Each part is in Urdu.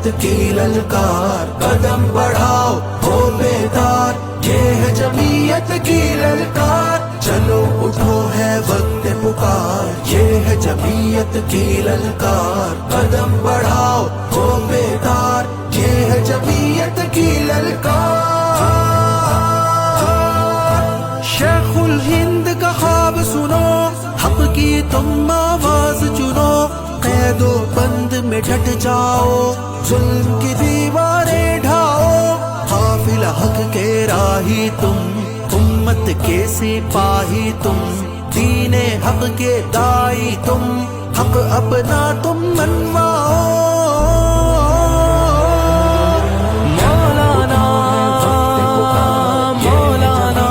جمعیت کی للکار، قدم بڑھاؤ ہو بیدار، یہ ہے جمعیت کی للکار، چلو اٹھو ہے وقت پکار، یہ ہے جمعیت کی للکار، قدم بڑھاؤ ہو بیدار، یہ ہے جمعیت کی للکار۔ شیخ الہند کا خواب سنو، حق کی تم آواز چنو، قید و بند میں ڈٹ جاؤ، ظلم کی دیواریں ڈھاؤ، قافلہ حق کے راہی تم، امت کے سپاہی تم، دین حق کے دائی تم، حق اپنا تم منواؤ۔ مولانا مولانا مولانا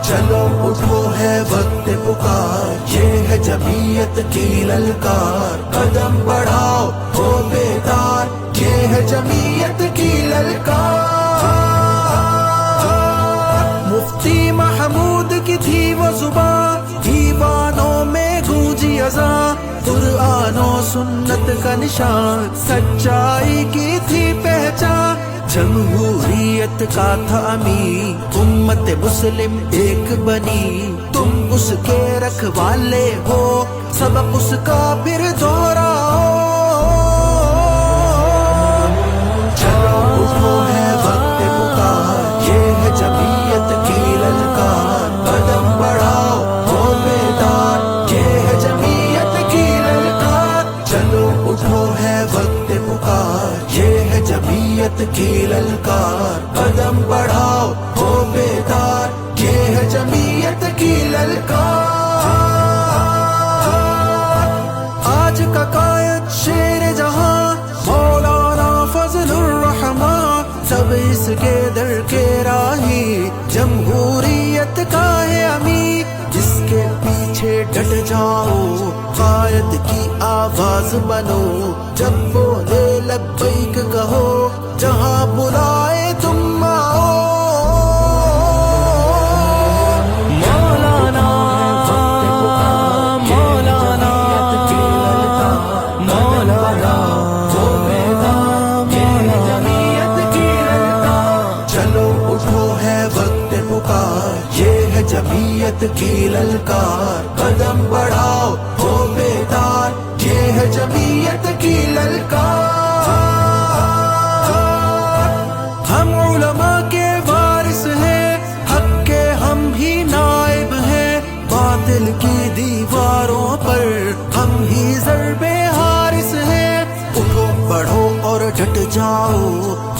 چلو اٹھو ہے وقت پکار، یہ ہے جمعیت کی للکار، قدم بڑھاؤ ہو بیدار، یہ ہے جمعیت کی للکار۔ مفتی محمود کی تھی وہ زبان، دیوانوں میں گونجی اذان، قرآن و سنت کا نشان، سچائی کی تھی پہچان، جمہوریت کا تھا امین، امت مسلم ایک بنی، تم اس کے رکھوالے ہو، سبق اس کا پھر دہراؤ۔ چلو اٹھو ہے وقت پکار، یہ ہے جمعیت کی للکار، قدم بڑھاؤ ہو بیدار، یہ ہے جمعیت کی للکار، چلو اٹھو ہے وقت پکار، یہ ہے جمعیت کی للکار، قدم بڑھاؤ ہو بیدار، یہ ہے جمعیت کی للکار۔ آج کا قائد شیر جہاں مولانا فضل الرحمان، سب اس کے در کے راہی، جمہوریت کا ہے امیر، جس کے پیچھے ڈٹ جاؤ، قائد کی آواز بنو، جب بولے لبیک کہو، جہاں بلائے تم آؤ۔ مولانا مولانا مولانا چلو اٹھو ہے وقت پکار، یہ ہے جمعیت کی للکار، قدم بڑھاؤ ہو بیدار، یہ ہے جمعیت کی للکار۔ ہم علماء کے وارث ہیں، حق کے ہم ہی نائب ہیں، باطل کی دیواروں پر ہم ہی ضرب حارس ہیں، اٹھو بڑھو اور ڈٹ جاؤ،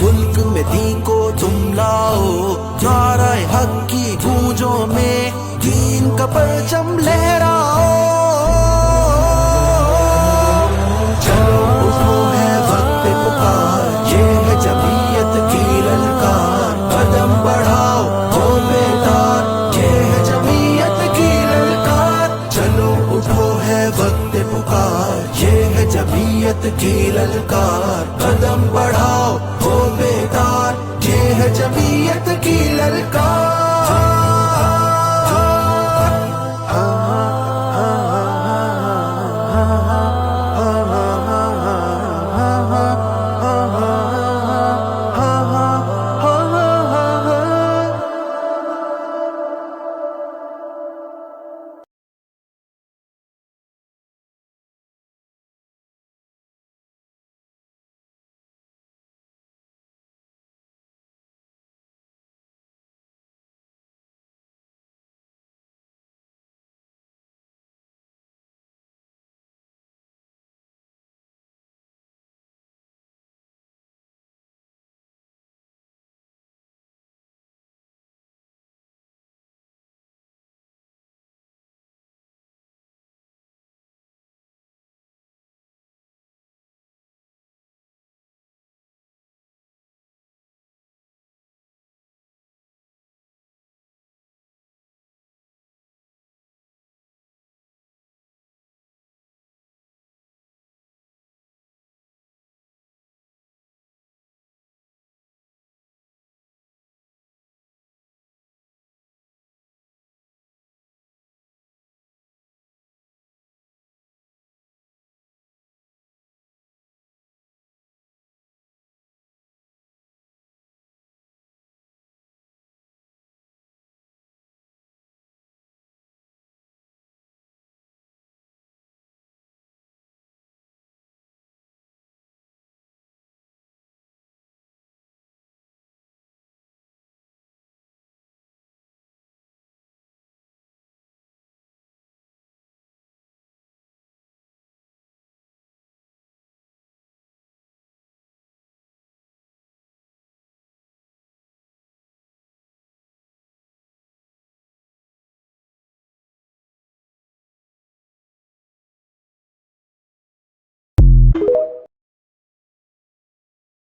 ملک میں دین کو تم لاؤ، نعرہ حق کی گونجوں میں دین کا پرچم لہراؤ۔ چلو اٹھو ہے وقت پکار، یہ ہے جمعیت کی للکار، قدم بڑھاؤ ہو بیدار، یہ ہے جمعیت کی للکار، چلو اٹھو ہے وقت پکار، یہ ہے جمعیت کی للکار، قدم بڑھاؤ ہو بیدار، یہ ہے جمعیت کی للکار۔